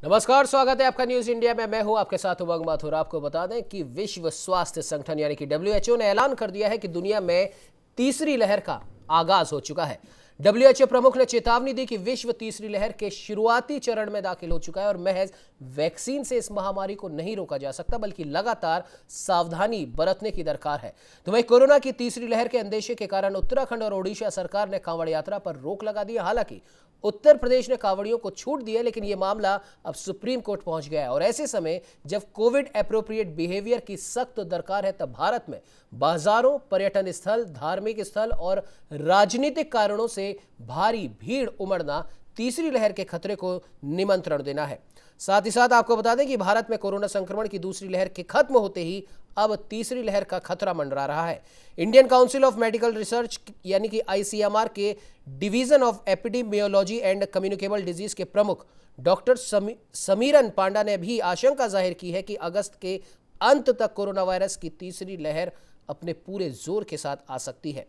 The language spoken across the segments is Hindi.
नमस्कार, स्वागत है आपका न्यूज इंडिया में। मैं हूं आपके साथ उमंग माथुर। आपको बता दें कि विश्व स्वास्थ्य संगठन यानी कि डब्ल्यूएचओ ने ऐलान कर दिया है कि दुनिया में तीसरी लहर का आगाज हो चुका है। डब्ल्यूएचओ प्रमुख ने चेतावनी दी कि विश्व तीसरी लहर के शुरुआती चरण में दाखिल हो चुका है और महज वैक्सीन से इस महामारी को नहीं रोका जा सकता, बल्कि लगातार सावधानी बरतने की दरकार है। तो वहीं कोरोना की तीसरी लहर के अंदेशे के कारण उत्तराखंड और ओडिशा सरकार ने कांवड़ यात्रा पर रोक लगा दी है। हालांकि उत्तर प्रदेश ने कांवड़ियों को छूट दी है, लेकिन यह मामला अब सुप्रीम कोर्ट पहुंच गया है। और ऐसे समय जब कोविड एप्रोप्रिएट बिहेवियर की सख्त दरकार है, तब भारत में बाजारों, पर्यटन स्थल, धार्मिक स्थल और राजनीतिक कारणों से भारी भीड़ उमड़ना तीसरी लहर के खतरे को निमंत्रण देना है। साथ ही साथ आपको बता दें कि भारत में कोरोना संक्रमण की दूसरी लहर के खत्म होते ही अब तीसरी लहर का खतरा मंडरा रहा है। Indian council of medical research यानी कि आईसीएमआर के division of epidemiology and communicable disease के प्रमुख डॉक्टर समीरन पांडा ने भी आशंका जाहिर की है कि अगस्त के अंत तक कोरोना वायरस की तीसरी लहर अपने पूरे जोर के साथ आ सकती है।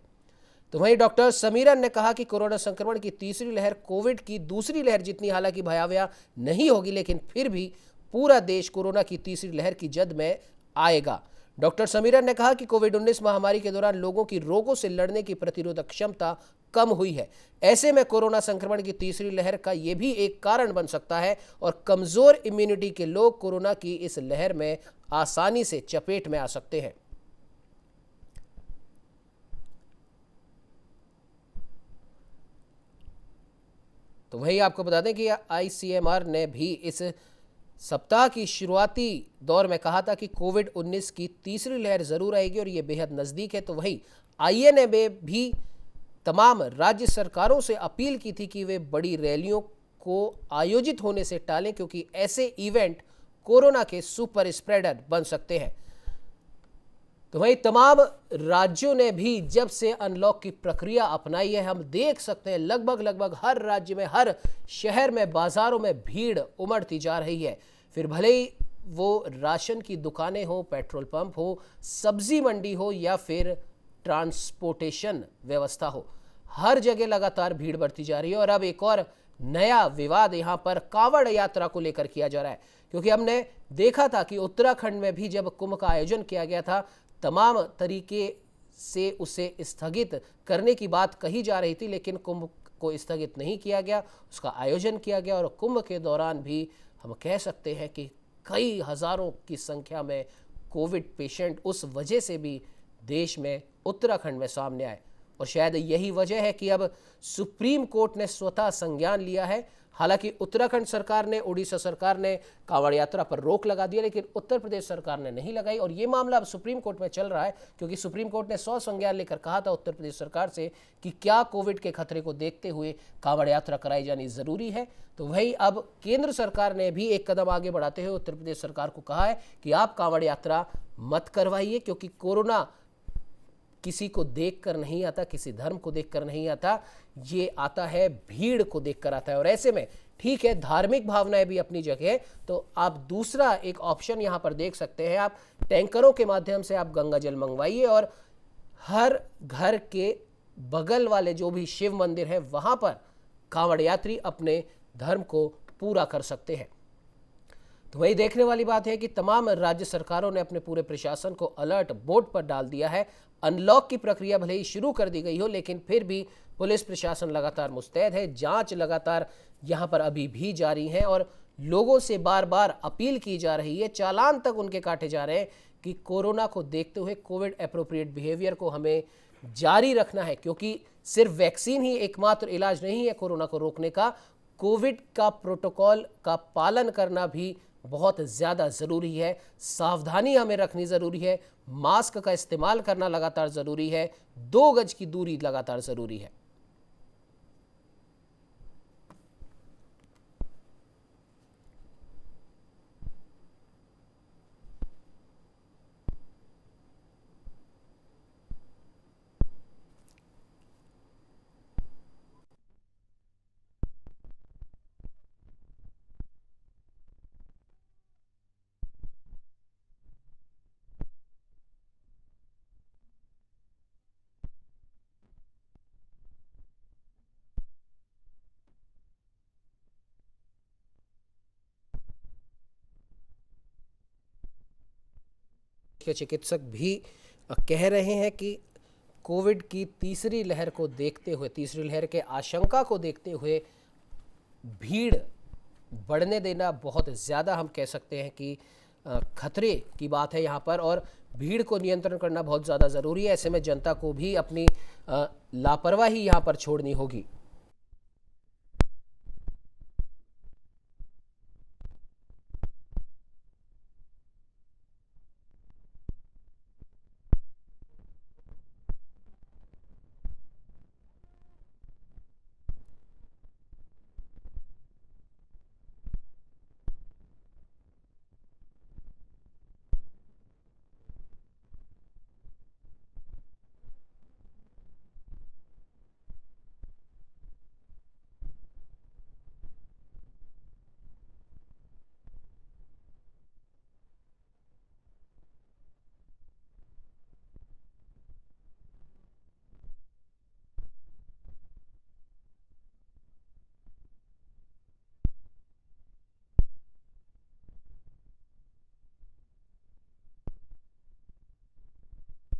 तो वहीं डॉक्टर समीरन ने कहा कि कोरोना संक्रमण की तीसरी लहर कोविड की दूसरी लहर जितनी हालांकि भयावह नहीं होगी, लेकिन फिर भी पूरा देश कोरोना की तीसरी लहर की जद में आएगा। डॉक्टर समीरन ने कहा कि कोविड-19 महामारी के दौरान लोगों की रोगों से लड़ने की प्रतिरोधक क्षमता कम हुई है। ऐसे में कोरोना संक्रमण की तीसरी लहर का यह भी एक कारण बन सकता है और कमजोर इम्यूनिटी के लोग कोरोना की इस लहर में आसानी से चपेट में आ सकते हैं। तो वही आपको बता दें कि आईसीएमआर ने भी इस सप्ताह की शुरुआती दौर में कहा था कि कोविड-19 की तीसरी लहर जरूर आएगी और ये बेहद नज़दीक है। तो वही आईएनए ने भी तमाम राज्य सरकारों से अपील की थी कि वे बड़ी रैलियों को आयोजित होने से टालें, क्योंकि ऐसे इवेंट कोरोना के सुपर स्प्रेडर बन सकते हैं। तो वहीं तमाम राज्यों ने भी जब से अनलॉक की प्रक्रिया अपनाई है, हम देख सकते हैं लगभग हर राज्य में, हर शहर में, बाजारों में भीड़ उमड़ती जा रही है। फिर भले ही वो राशन की दुकानें हो, पेट्रोल पंप हो, सब्जी मंडी हो या फिर ट्रांसपोर्टेशन व्यवस्था हो, हर जगह लगातार भीड़ बढ़ती जा रही है। और अब एक और नया विवाद यहाँ पर कांवड़ यात्रा को लेकर किया जा रहा है, क्योंकि हमने देखा था कि उत्तराखंड में भी जब कुंभ का आयोजन किया गया था, तमाम तरीके से उसे स्थगित करने की बात कही जा रही थी, लेकिन कुंभ को स्थगित नहीं किया गया, उसका आयोजन किया गया। और कुंभ के दौरान भी हम कह सकते हैं कि कई हजारों की संख्या में कोविड पेशेंट उस वजह से भी देश में, उत्तराखंड में सामने आए। और शायद यही वजह है कि अब सुप्रीम कोर्ट ने स्वतः संज्ञान लिया है। हालांकि उत्तराखंड सरकार ने, उड़ीसा सरकार ने कांवड़ यात्रा पर रोक लगा दिया, लेकिन उत्तर प्रदेश सरकार ने नहीं लगाई। और ये मामला अब सुप्रीम कोर्ट में चल रहा है, क्योंकि सुप्रीम कोर्ट ने 100 संज्ञान लेकर कहा था उत्तर प्रदेश सरकार से कि क्या कोविड के खतरे को देखते हुए कांवड़ यात्रा कराई जानी जरूरी है। तो वही अब केंद्र सरकार ने भी एक कदम आगे बढ़ाते हुए उत्तर प्रदेश सरकार को कहा है कि आप कांवड़ यात्रा मत करवाइए, क्योंकि कोरोना किसी को देखकर नहीं आता, किसी धर्म को देखकर नहीं आता, ये आता है भीड़ को देखकर आता है। और ऐसे में ठीक है, धार्मिक भावनाएं भी अपनी जगह, तो आप दूसरा एक ऑप्शन यहां पर देख सकते हैं। आप टैंकरों के माध्यम से आप गंगा जल मंगवाइए और हर घर के बगल वाले जो भी शिव मंदिर है वहां पर कांवड़ यात्री अपने धर्म को पूरा कर सकते हैं। तो वही देखने वाली बात है कि तमाम राज्य सरकारों ने अपने पूरे प्रशासन को अलर्ट मोड पर डाल दिया है। अनलॉक की प्रक्रिया भले ही शुरू कर दी गई हो, लेकिन फिर भी पुलिस प्रशासन लगातार मुस्तैद है। जांच लगातार यहां पर अभी भी जारी है और लोगों से बार बार अपील की जा रही है, चालान तक उनके काटे जा रहे हैं कि कोरोना को देखते हुए कोविड एप्रोप्रिएट बिहेवियर को हमें जारी रखना है, क्योंकि सिर्फ वैक्सीन ही एकमात्र इलाज नहीं है कोरोना को रोकने का। कोविड का प्रोटोकॉल का पालन करना भी बहुत ज़्यादा ज़रूरी है। सावधानी हमें रखनी ज़रूरी है, मास्क का इस्तेमाल करना लगातार ज़रूरी है, 2 गज की दूरी लगातार ज़रूरी है। मुख्य चिकित्सक भी कह रहे हैं कि कोविड की तीसरी लहर को देखते हुए, तीसरी लहर के आशंका को देखते हुए भीड़ बढ़ने देना बहुत ज़्यादा, हम कह सकते हैं कि खतरे की बात है यहाँ पर, और भीड़ को नियंत्रण करना बहुत ज़्यादा ज़रूरी है। ऐसे में जनता को भी अपनी लापरवाही यहाँ पर छोड़नी होगी।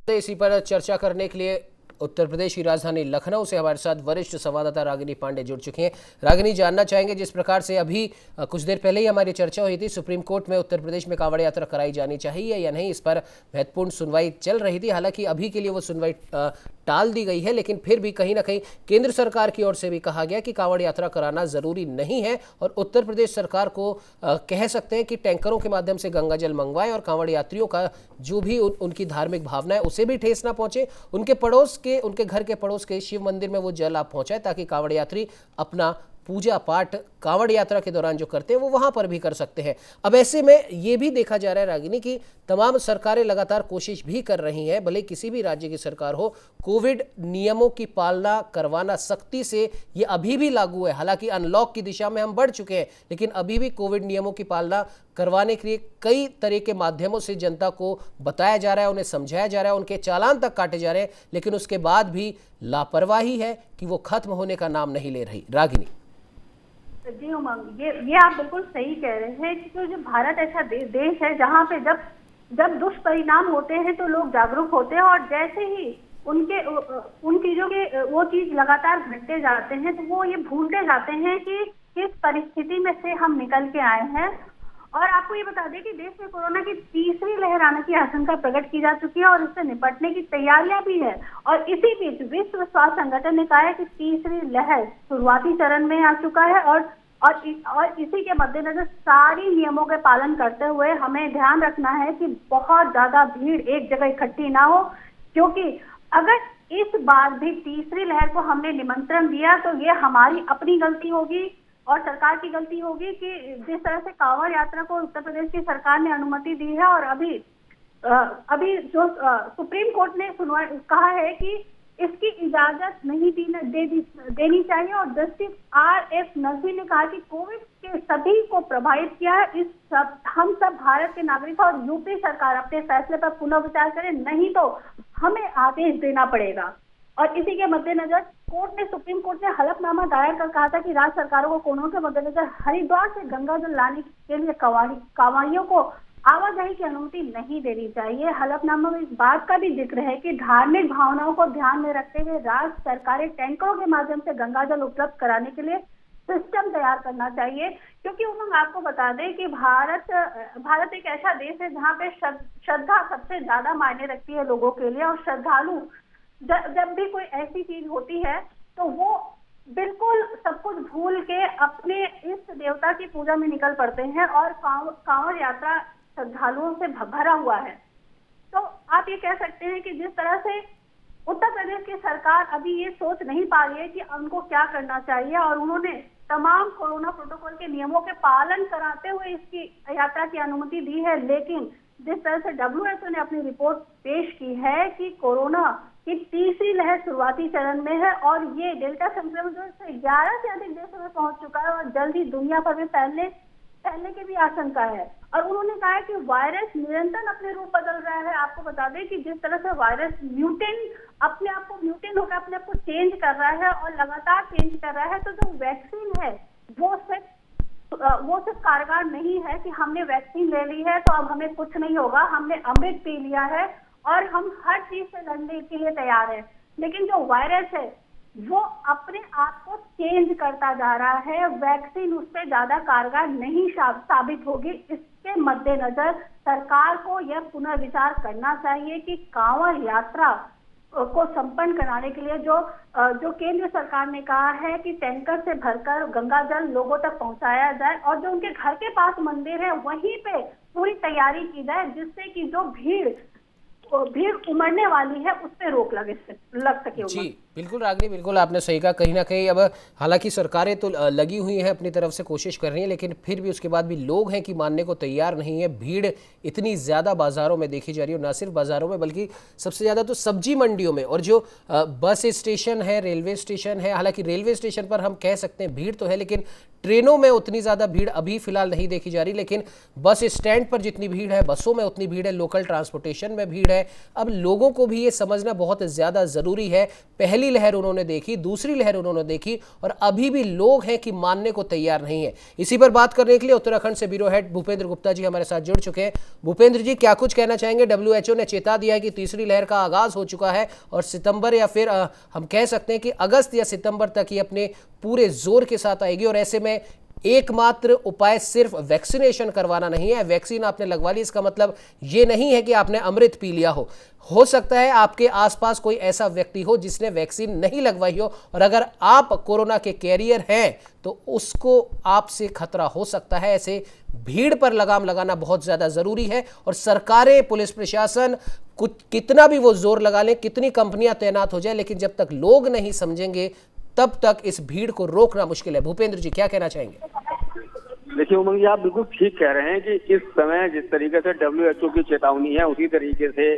इसी पर चर्चा करने के लिए उत्तर प्रदेश की राजधानी लखनऊ से हमारे साथ वरिष्ठ संवाददाता रागिनी पांडे जुड़ चुके हैं। रागिनी, जानना चाहेंगे, जिस प्रकार से अभी कुछ देर पहले ही हमारी चर्चा हुई थी, सुप्रीम कोर्ट में उत्तर प्रदेश में कांवड़ यात्रा कराई जानी चाहिए या नहीं, इस पर महत्वपूर्ण सुनवाई चल रही थी। हालांकि अभी के लिए वो सुनवाई टाल दी गई है, लेकिन फिर भी कहीं ना कहीं केंद्र सरकार की ओर से भी कहा गया कि कांवड़ यात्रा कराना जरूरी नहीं है, और उत्तर प्रदेश सरकार को कह सकते हैं कि टैंकरों के माध्यम से गंगा जल मंगवाएं और कांवड़ यात्रियों का जो भी उनकी धार्मिक भावना है उसे भी ठेस ना पहुंचे। उनके घर के पड़ोस के शिव मंदिर में वो जल आप पहुंचाए, ताकि कांवड़ यात्री अपना पूजा पाठ कांवड़ यात्रा के दौरान जो करते हैं वो वहां पर भी कर सकते हैं। अब ऐसे में ये भी देखा जा रहा है रागिनी कि तमाम सरकारें लगातार कोशिश भी कर रही हैं, भले किसी भी राज्य की सरकार हो, कोविड नियमों की पालना करवाना सख्ती से ये अभी भी लागू है। हालांकि अनलॉक की दिशा में हम बढ़ चुके हैं, लेकिन अभी भी कोविड नियमों की पालना करवाने के लिए कई तरह के माध्यमों से जनता को बताया जा रहा है, उन्हें समझाया जा रहा है, उनके चालान तक काटे जा रहे हैं, लेकिन उसके बाद भी लापरवाही है कि वो खत्म होने का नाम नहीं ले रही। रागिनी जी उमंग, ये आप बिल्कुल सही कह रहे हैं कि जो भारत ऐसा देश है जहाँ पे जब दुष्परिणाम होते हैं तो लोग जागरूक होते हैं, और जैसे ही उन चीजों के वो चीज लगातार घटते जाते हैं तो वो ये भूलते जाते हैं कि किस परिस्थिति में से हम निकल के आए हैं। और आपको ये बता दें कि देश में कोरोना की तीसरी लहर आने की आशंका प्रकट की जा चुकी है और इससे निपटने की तैयारियां भी है। और इसी बीच विश्व स्वास्थ्य संगठन ने कहा है कि तीसरी लहर शुरुआती चरण में आ चुका है, और इसी के मद्देनजर सारी नियमों के पालन करते हुए हमें ध्यान रखना है कि बहुत ज्यादा भीड़ एक जगह इकट्ठी ना हो, क्योंकि अगर इस बार भी तीसरी लहर को हमने निमंत्रण दिया तो ये हमारी अपनी गलती होगी और सरकार की गलती होगी कि जिस तरह से कांवड़ यात्रा को उत्तर प्रदेश की सरकार ने अनुमति दी है, और अभी जो सुप्रीम कोर्ट ने कहा है कि इसकी इजाजत नहीं देनी चाहिए, और जस्टिस RF नकवी ने कहा कि कोविड के सभी को प्रभावित किया है। हम सब भारत के नागरिक और यूपी सरकार अपने फैसले पर पुनः विचार करें, नहीं तो हमें आदेश देना पड़ेगा। और इसी के मद्देनजर सुप्रीम कोर्ट ने हलफनामा दायर कर कहा था कि राज्य सरकारों को कोरोना के मद्देनजर हरिद्वार से गंगा जल लाने के लिए कांवड़ियों को आवाजाही की अनुमति नहीं देनी चाहिए। हलफनामा में इस बात का भी जिक्र है कि धार्मिक भावनाओं को ध्यान में रखते हुए राज्य सरकारें टैंकरों के माध्यम से गंगा जल उपलब्ध कराने के लिए सिस्टम तैयार करना चाहिए, क्योंकि उन्होंने आपको बता दें कि भारत एक ऐसा देश है जहाँ पे श्रद्धा सबसे ज्यादा मायने रखती है लोगों के लिए, और श्रद्धालु जब भी कोई ऐसी चीज होती है तो वो बिल्कुल सब कुछ भूल के अपने इष्ट देवता की पूजा में निकल पड़ते हैं, और कांवड़ यात्रा श्रद्धालुओं से भरा हुआ है। तो आप ये कह सकते हैं कि जिस तरह से उत्तर प्रदेश की सरकार अभी ये सोच नहीं पा रही है कि उनको क्या करना चाहिए, और उन्होंने तमाम कोरोना प्रोटोकॉल के नियमों के पालन कराते हुए इसकी यात्रा की अनुमति दी है, लेकिन जिस तरह से WHO ने अपनी रिपोर्ट पेश की है कि कोरोना की तीसरी लहर शुरुआती चरण में है, और ये डेल्टा संक्रमण से 11 से अधिक देशों में पहुंच चुका है और जल्द ही दुनिया भर में फैलने की भी आशंका है। और उन्होंने कहा है कि वायरस निरंतर अपने रूप बदल रहा है। आपको बता दें कि जिस तरह से वायरस अपने आप को म्यूटेंट होकर अपने आप को चेंज कर रहा है और लगातार चेंज कर रहा है, तो जो वैक्सीन है वो सिर्फ वो सिर्फ कारगर नहीं है कि हमने वैक्सीन ले ली है तो अब हमें कुछ नहीं होगा, हमने अमृत पी लिया है और हम हर चीज से लड़ने के लिए तैयार हैं। लेकिन जो वायरस है वो अपने आप को चेंज करता जा रहा है, वैक्सीन उस पर ज्यादा कारगर नहीं साबित होगी। इसके मद्देनजर सरकार को यह पुनर्विचार करना चाहिए कि कांवड़ यात्रा को संपन्न कराने के लिए जो केंद्र सरकार ने कहा है कि टैंकर से भरकर गंगा जल लोगों तक पहुंचाया जाए और जो उनके घर के पास मंदिर है वहीं पे पूरी तैयारी की जाए, जिससे कि जो भीड़ उमड़ने वाली है उस पे रोक लग सके। जी बिल्कुल रागिनी, बिल्कुल आपने सही कहा। कहीं ना कहीं अब हालांकि सरकारें तो लगी हुई हैं, अपनी तरफ से कोशिश कर रही हैं, लेकिन फिर भी उसके बाद भी लोग हैं कि मानने को तैयार नहीं है। भीड़ इतनी ज़्यादा बाज़ारों में देखी जा रही है, ना सिर्फ बाज़ारों में बल्कि सबसे ज़्यादा तो सब्जी मंडियों में, और जो बस स्टेशन है, रेलवे स्टेशन है। हालांकि रेलवे स्टेशन पर हम कह सकते हैं भीड़ तो है, लेकिन ट्रेनों में उतनी ज़्यादा भीड़ अभी फिलहाल नहीं देखी जा रही। लेकिन बस स्टैंड पर जितनी भीड़ है, बसों में उतनी भीड़ है, लोकल ट्रांसपोर्टेशन में भीड़ है। अब लोगों को भी ये समझना बहुत ज़्यादा ज़रूरी है। पहली लहर उन्होंने देखी, दूसरी लहर उन्होंने देखी, और अभी भी लोग हैं कि मानने को तैयार नहीं है। इसी पर बात करने के लिए उत्तराखंड से ब्यूरो हेड भूपेंद्र गुप्ता जी हमारे साथ जुड़ चुके हैं। भूपेंद्र जी, क्या कुछ कहना चाहेंगे? WHO ने चेता दिया है कि तीसरी लहर का आगाज हो चुका है और सितंबर या फिर हम कह सकते हैं कि अगस्त या सितंबर तक ये अपने पूरे जोर के साथ आएगी, और ऐसे में एकमात्र उपाय सिर्फ वैक्सीनेशन करवाना नहीं है। वैक्सीन आपने लगवा ली, इसका मतलब ये नहीं है कि आपने अमृत पी लिया हो सकता है आपके आसपास कोई ऐसा व्यक्ति हो जिसने वैक्सीन नहीं लगवाई हो, और अगर आप कोरोना के कैरियर हैं तो उसको आपसे खतरा हो सकता है। ऐसे भीड़ पर लगाम लगाना बहुत ज्यादा जरूरी है, और सरकारें, पुलिस प्रशासन कुछ कितना भी वो जोर लगा लें, कितनी कंपनियां तैनात हो जाए, लेकिन जब तक लोग नहीं समझेंगे तब तक इस भीड़ को रोकना मुश्किल है। भूपेंद्र जी, क्या कहना चाहेंगे? देखिए उमंग जी, आप बिल्कुल ठीक कह रहे हैं कि इस समय जिस तरीके से WHO की चेतावनी है, उसी तरीके से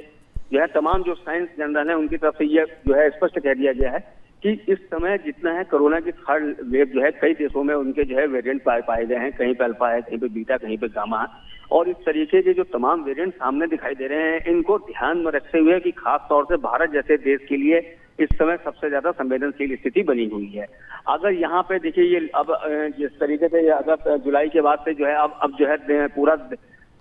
जो है तमाम जो साइंस जर्नल है उनकी तरफ से ये जो है स्पष्ट कह दिया गया है कि इस समय जितना है कोरोना की थर्ड वेव जो है कई देशों में उनके जो है वेरिएंट पाए गए हैं। कहीं पे अल्फा है, कहीं पे बीटा, कहीं पे गामा, और इस तरीके के जो तमाम वेरिएंट सामने दिखाई दे रहे हैं, इनको ध्यान में रखते हुए कि खास तौर से भारत जैसे देश के लिए इस समय सबसे ज्यादा संवेदनशील स्थिति बनी हुई है। अगर यहाँ पे देखिए ये अब जिस तरीके से अगस्त जुलाई के बाद से जो है अब जो है पूरा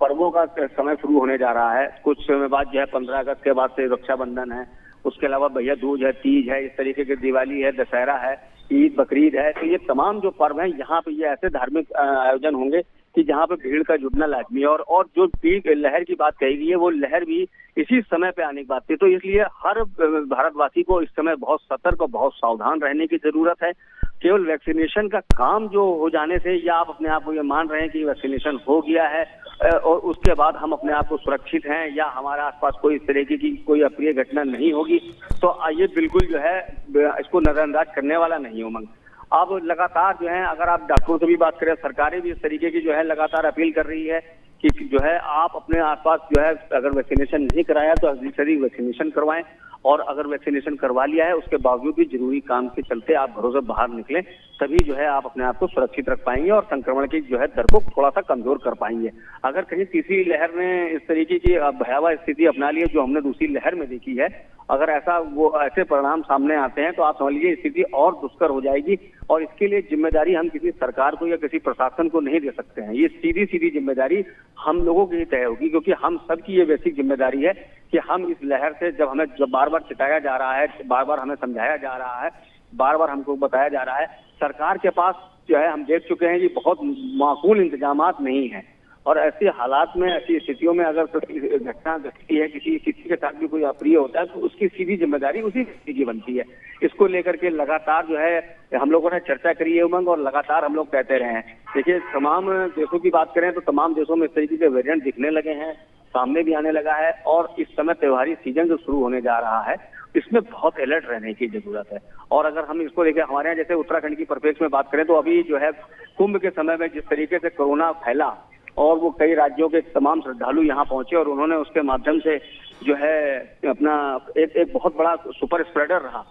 पर्वों का समय शुरू होने जा रहा है। कुछ समय बाद जो है 15 अगस्त के बाद से रक्षाबंधन है, उसके अलावा भैया दूज है, तीज है, इस तरीके की दिवाली है, दशहरा है, ईद, बकरीद है। तो ये तमाम जो पर्व हैं यहाँ पे ये ऐसे धार्मिक आयोजन होंगे कि जहाँ पे भीड़ का जुटना लाजमी है। और जो पीक लहर की बात कही गई है वो लहर भी इसी समय पे आने की बात थी। तो इसलिए हर भारतवासी को इस समय बहुत सतर्क और बहुत सावधान रहने की जरूरत है। केवल वैक्सीनेशन का काम जो हो जाने से, या आप अपने आप को ये मान रहे हैं कि वैक्सीनेशन हो गया है और उसके बाद हम अपने आप को सुरक्षित हैं, या हमारे आसपास कोई इस तरीके की कोई अप्रिय घटना नहीं होगी, तो ये बिल्कुल जो है इसको नजरअंदाज करने वाला नहीं उमंग। अब लगातार जो है अगर आप डॉक्टरों से भी बात करें, सरकारें भी इस तरीके की जो है लगातार अपील कर रही है कि जो है आप अपने आसपास जो है अगर वैक्सीनेशन नहीं कराया तो जल्दी वैक्सीनेशन करवाएं, और अगर वैक्सीनेशन करवा लिया है उसके बावजूद भी जरूरी काम के चलते आप घरों से बाहर निकलें, तभी जो है आप अपने आप को सुरक्षित रख पाएंगे और संक्रमण की जो है दर को थोड़ा सा कमजोर कर पाएंगे। अगर कहीं तीसरी लहर ने इस तरीके की भयावह स्थिति अपना ली है जो हमने दूसरी लहर में देखी है, अगर ऐसे परिणाम सामने आते हैं तो आप समझ लीजिए स्थिति और दुष्कर हो जाएगी। और इसके लिए जिम्मेदारी हम किसी सरकार को या किसी प्रशासन को नहीं दे सकते हैं। ये सीधी जिम्मेदारी हम लोगों की ही तय होगी, क्योंकि हम सबकी ये बेसिक जिम्मेदारी है कि हम इस लहर से जब बार बार चिताया जा रहा है, बार बार हमें समझाया जा रहा है, बार बार हमको बताया जा रहा है, सरकार के पास जो है हम देख चुके हैं कि बहुत माकूल इंतजामात नहीं है। और ऐसे हालात में, ऐसी स्थितियों में अगर कोई घटना घटती है, किसी के साथ भी कोई अप्रिय होता है, तो उसकी सीधी जिम्मेदारी उसी व्यक्ति की बनती है। इसको लेकर के लगातार जो है हम लोगों ने चर्चा करी है उमंग, और लगातार हम लोग कहते रहे हैं। देखिए तमाम देशों की बात करें तो तमाम देशों में इस तरीके के वेरिएंट दिखने लगे हैं, सामने भी आने लगा है, और इस समय त्योहारी सीजन जो शुरू होने जा रहा है इसमें बहुत अलर्ट रहने की जरूरत है। और अगर हम इसको लेकर हमारे यहाँ जैसे उत्तराखंड की परिप्रेक्ष्य में बात करें तो अभी जो है कुंभ के समय में जिस तरीके से कोरोना फैला और वो कई राज्यों के तमाम श्रद्धालु यहाँ पहुंचे, और उन्होंने उसके माध्यम से जो है अपना एक बहुत बड़ा सुपर स्प्रेडर रहा,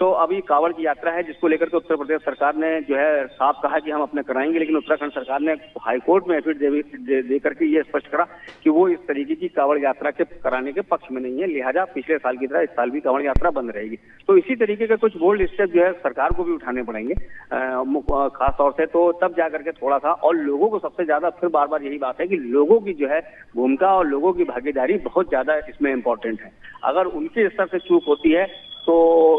तो अभी कांवड़ की यात्रा है जिसको लेकर के उत्तर प्रदेश सरकार ने जो है साफ कहा कि हम अपने कराएंगे, लेकिन उत्तराखंड सरकार ने हाईकोर्ट में एफिडेविट दे करके ये स्पष्ट करा कि वो इस तरीके की कांवड़ यात्रा के कराने के पक्ष में नहीं है, लिहाजा पिछले साल की तरह इस साल भी कांवड़ यात्रा बंद रहेगी। तो इसी तरीके के कुछ बोल्ड स्टेप जो है सरकार को भी उठाने पड़ेंगे खास तौर से, तो तब जा करके थोड़ा सा, और लोगों को सबसे ज्यादा फिर बार बार यही बात है कि लोगों की जो है भूमिका और लोगों की भागीदारी बहुत ज्यादा इसमें इंपॉर्टेंट है। अगर उनके स्तर से चूक होती है तो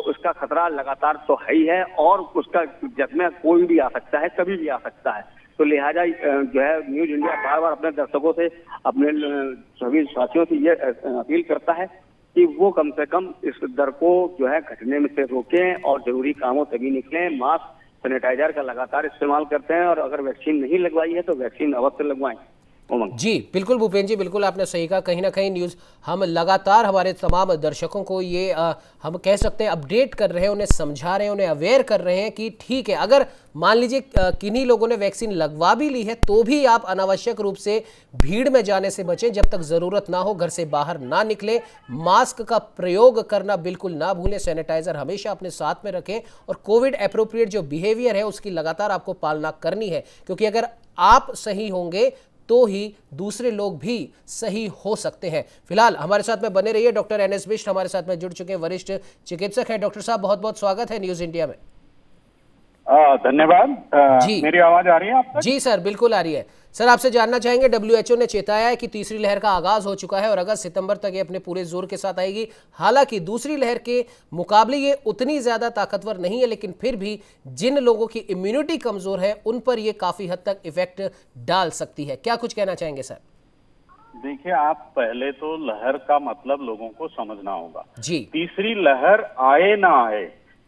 उसका खतरा लगातार तो है ही है, और उसका जख्म कोई भी आ सकता है, कभी भी आ सकता है। तो लिहाजा जो है न्यूज इंडिया बार बार अपने दर्शकों से, अपने सभी साथियों से ये अपील करता है कि वो कम से कम इस दर को जो है घटने में से रोकें और जरूरी कामों तभी निकलें। मास्क, सैनिटाइजर का लगातार इस्तेमाल करते हैं, और अगर वैक्सीन नहीं लगवाई है तो वैक्सीन अवश्य लगवाएं। जी बिल्कुल भूपेंद्र जी, बिल्कुल आपने सही कहा। कहीं ना कहीं न्यूज़ हम लगातार हमारे तमाम दर्शकों को ये हम कह सकते हैं अपडेट कर रहे हैं, उन्हें समझा रहे हैं, उन्हें अवेयर कर रहे हैं कि ठीक है, अगर मान लीजिए किन्हीं लोगों ने वैक्सीन लगवा भी ली है तो भी आप अनावश्यक रूप से भीड़ में जाने से बचें, जब तक ज़रूरत ना हो घर से बाहर ना निकले, मास्क का प्रयोग करना बिल्कुल ना भूलें, सैनिटाइजर हमेशा अपने साथ में रखें, और कोविड एप्रोप्रिएट जो बिहेवियर है उसकी लगातार आपको पालना करनी है, क्योंकि अगर आप सही होंगे तो ही दूसरे लोग भी सही हो सकते हैं। फिलहाल हमारे साथ में बने रहिए। डॉक्टर NS बिष्ट हमारे साथ में जुड़ चुके हैं, वरिष्ठ चिकित्सक हैं। डॉक्टर साहब, बहुत बहुत स्वागत है न्यूज इंडिया में। धन्यवाद। जी, मेरी आवाज आ रही है आप तक? जी सर, बिल्कुल आ रही है। सर, आपसे जानना चाहेंगे, WHO ने चेताया है कि तीसरी लहर का आगाज हो चुका है और अगस्त सितंबर तक ये अपने पूरे जोर के साथ आएगी। हालांकि दूसरी लहर के मुकाबले ये उतनी ज्यादा ताकतवर नहीं है, लेकिन फिर भी जिन लोगों की इम्यूनिटी कमजोर है उन पर ये काफी हद तक इफेक्ट डाल सकती है। क्या कुछ कहना चाहेंगे सर? देखिए, आप पहले तो लहर का मतलब लोगों को समझना होगा। जी, तीसरी लहर आए ना आए,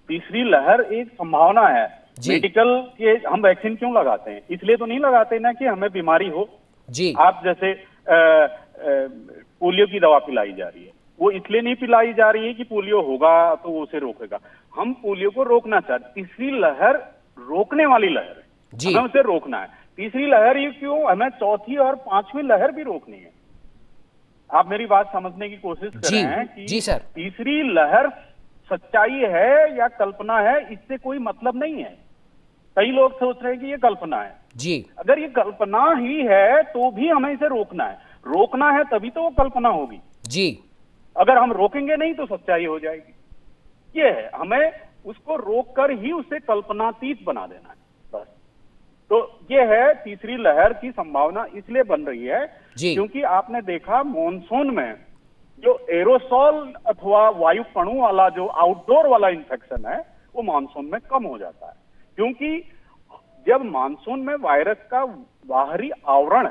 तीसरी लहर एक संभावना है। मेडिकल के हम वैक्सीन क्यों लगाते हैं? इसलिए तो नहीं लगाते ना कि हमें बीमारी हो। जी, आप जैसे पोलियो की दवा पिलाई जा रही है, वो इसलिए नहीं पिलाई जा रही है कि पोलियो होगा तो वो उसे रोकेगा। हम पोलियो को रोकना चाहते, तीसरी लहर रोकने वाली लहर है, हमें उसे रोकना है। तीसरी लहर ही क्यों, हमें चौथी और पांचवी लहर भी रोकनी है। आप मेरी बात समझने की कोशिश कर रहे हैं कि जी सर, तीसरी लहर सच्चाई है या कल्पना है, इससे कोई मतलब नहीं है। कई लोग सोच रहे हैं कि ये कल्पना है। जी, अगर ये कल्पना ही है तो भी हमें इसे रोकना है। रोकना है तभी तो वो कल्पना होगी। जी, अगर हम रोकेंगे नहीं तो सच्चाई हो जाएगी। ये है, हमें उसको रोककर ही उसे कल्पनातीत बना देना है, बस। तो ये है तीसरी लहर की संभावना इसलिए बन रही है क्योंकि आपने देखा मॉनसून में जो एरोसॉल अथवा वायु कणों वाला जो आउटडोर वाला इंफेक्शन है वो मानसून में कम हो जाता है, क्योंकि जब मानसून में वायरस का बाहरी आवरण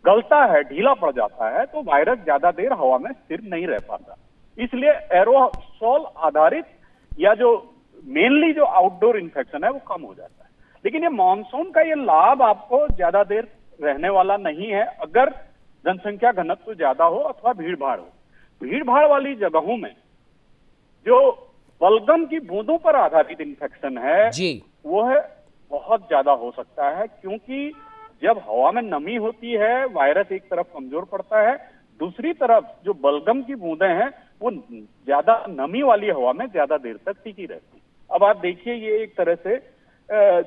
गलता है, ढीला पड़ जाता है, तो वायरस ज्यादा देर हवा में स्थिर नहीं रह पाता। इसलिए एरोसॉल आधारित या जो मेनली जो आउटडोर इंफेक्शन है वो कम हो जाता है। लेकिन ये मानसून का ये लाभ आपको ज्यादा देर रहने वाला नहीं है अगर जनसंख्या घनत्व ज्यादा हो अथवा भीड़ भाड़ हो। भीड़ भाड़ वाली जगहों में जो बलगम की बूंदों पर आधारित इंफेक्शन है जी, वो है बहुत ज्यादा हो सकता है, क्योंकि जब हवा में नमी होती है वायरस एक तरफ कमजोर पड़ता है, दूसरी तरफ जो बलगम की बूंदें हैं वो ज्यादा नमी वाली हवा में ज्यादा देर तक टिकी रहती। अब आप देखिए, ये एक तरह से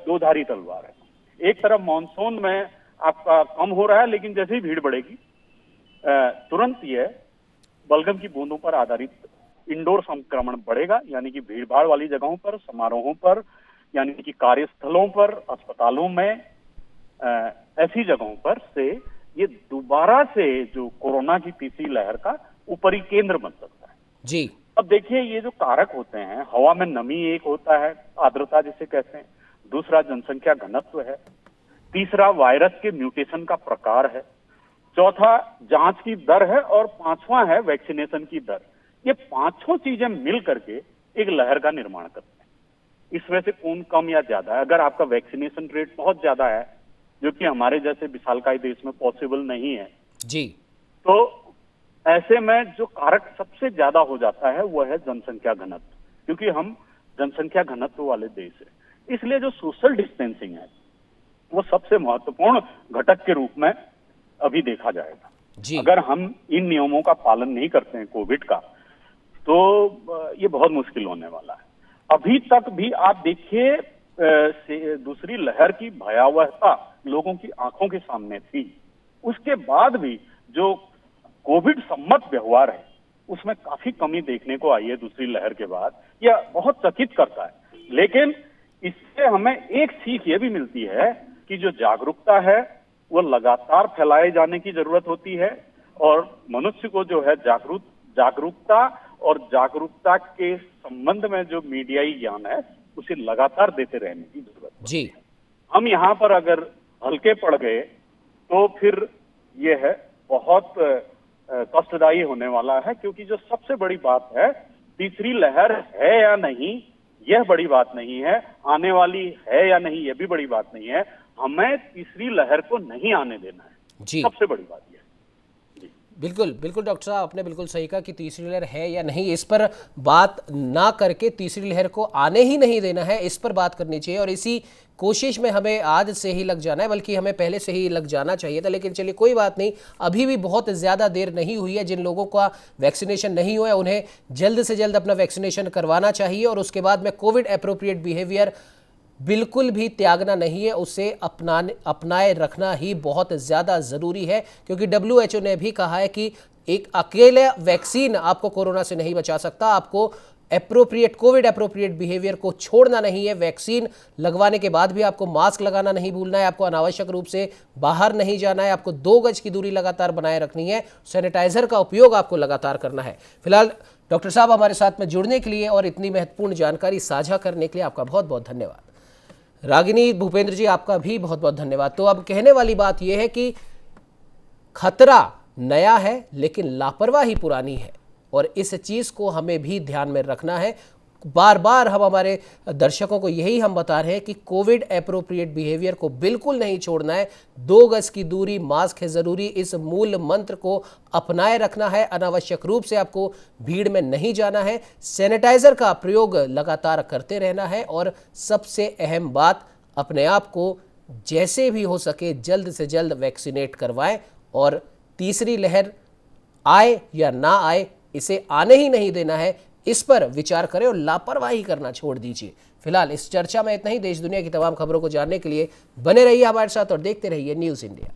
दोधारी तलवार है। एक तरफ मानसून में आपका कम हो रहा है, लेकिन जैसे ही भीड़ बढ़ेगी तुरंत ये बलगम की बूंदों पर आधारित इंडोर संक्रमण बढ़ेगा, यानी कि भीड़ भाड़ वाली जगहों पर, समारोहों पर, यानी कि कार्यस्थलों पर, अस्पतालों में, ऐसी जगहों पर से ये दोबारा से जो कोरोना की तीसरी लहर का ऊपरी केंद्र बन सकता है। जी, अब देखिए, ये जो कारक होते हैं, हवा में नमी एक होता है, आर्द्रता जिसे कहते हैं, दूसरा जनसंख्या घनत्व है, तीसरा वायरस के म्यूटेशन का प्रकार है, चौथा जांच की दर है, और पांचवा है वैक्सीनेशन की दर। ये पांचों चीजें मिल करके एक लहर का निर्माण करते हैं। इसमें से कौन कम या ज्यादा है? अगर आपका वैक्सीनेशन रेट बहुत ज्यादा है, जो कि हमारे जैसे विशालकाय देश में पॉसिबल नहीं है जी, तो ऐसे में जो कारक सबसे ज्यादा हो जाता है वो है जनसंख्या घनत्व, क्योंकि हम जनसंख्या घनत्व वाले देश है। इसलिए जो सोशल डिस्टेंसिंग है वो सबसे महत्वपूर्ण घटक के रूप में अभी देखा जाएगा। जी, अगर हम इन नियमों का पालन नहीं करते हैं कोविड का, तो ये बहुत मुश्किल होने वाला है। अभी तक भी आप देखिए दूसरी लहर की भयावहता लोगों की आंखों के सामने थी। उसके बाद भी जो कोविड सम्मत व्यवहार है उसमें काफी कमी देखने को आई है दूसरी लहर के बाद। यह बहुत चकित करता है। लेकिन इससे हमें एक सीख ये भी मिलती है कि जो जागरूकता है वो लगातार फैलाए जाने की जरूरत होती है और मनुष्य को जो है जागरूकता और जागरूकता के संबंध में जो मीडियाई ज्ञान है उसे लगातार देते रहने की जरूरत है। जी, हम यहाँ पर अगर हल्के पड़ गए तो फिर ये है बहुत कष्टदायी होने वाला है, क्योंकि जो सबसे बड़ी बात है तीसरी लहर है या नहीं यह बड़ी बात नहीं है, आने वाली है या नहीं यह भी बड़ी बात नहीं है, हमें तीसरी लहर को नहीं आने देना है। जी, सबसे बड़ी बात यह है। बिल्कुल बिल्कुल डॉक्टर साहब, आपने बिल्कुल सही कहा कि तीसरी लहर है या नहीं इस पर बात ना करके तीसरी लहर को आने ही नहीं देना है, इस पर बात करनी चाहिए और इसी कोशिश में हमें आज से ही लग जाना है, बल्कि हमें पहले से ही लग जाना चाहिए था। लेकिन चलिए कोई बात नहीं, अभी भी बहुत ज़्यादा देर नहीं हुई है। जिन लोगों का वैक्सीनेशन नहीं हुआ है उन्हें जल्द से जल्द अपना वैक्सीनेशन करवाना चाहिए और उसके बाद में कोविड एप्रोप्रिएट बिहेवियर बिल्कुल भी त्यागना नहीं है, उसे अपनाए रखना ही बहुत ज़्यादा ज़रूरी है, क्योंकि WHO ने भी कहा है कि एक अकेले वैक्सीन आपको कोरोना से नहीं बचा सकता। आपको कोविड एप्रोप्रिएट बिहेवियर को छोड़ना नहीं है। वैक्सीन लगवाने के बाद भी आपको मास्क लगाना नहीं भूलना है, आपको अनावश्यक रूप से बाहर नहीं जाना है, आपको 2 गज की दूरी लगातार बनाए रखनी है, सैनिटाइजर का उपयोग आपको लगातार करना है। फिलहाल डॉक्टर साहब हमारे साथ में जुड़ने के लिए और इतनी महत्वपूर्ण जानकारी साझा करने के लिए आपका बहुत बहुत धन्यवाद। रागिनी, भूपेंद्र जी, आपका भी बहुत बहुत धन्यवाद। तो अब कहने वाली बात यह है कि खतरा नया है लेकिन लापरवाही पुरानी है और इस चीज को हमें भी ध्यान में रखना है। बार बार हम हमारे दर्शकों को यही हम बता रहे हैं कि कोविड एप्रोप्रिएट बिहेवियर को बिल्कुल नहीं छोड़ना है। 2 गज की दूरी, मास्क है जरूरी, इस मूल मंत्र को अपनाए रखना है। अनावश्यक रूप से आपको भीड़ में नहीं जाना है, सैनिटाइजर का प्रयोग लगातार करते रहना है और सबसे अहम बात, अपने आप को जैसे भी हो सके जल्द से जल्द वैक्सीनेट करवाएं और तीसरी लहर आए या ना आए इसे आने ही नहीं देना है, इस पर विचार करें और लापरवाही करना छोड़ दीजिए। फिलहाल इस चर्चा में इतना ही। देश दुनिया की तमाम खबरों को जानने के लिए बने रहिए हमारे साथ और देखते रहिए न्यूज़ इंडिया।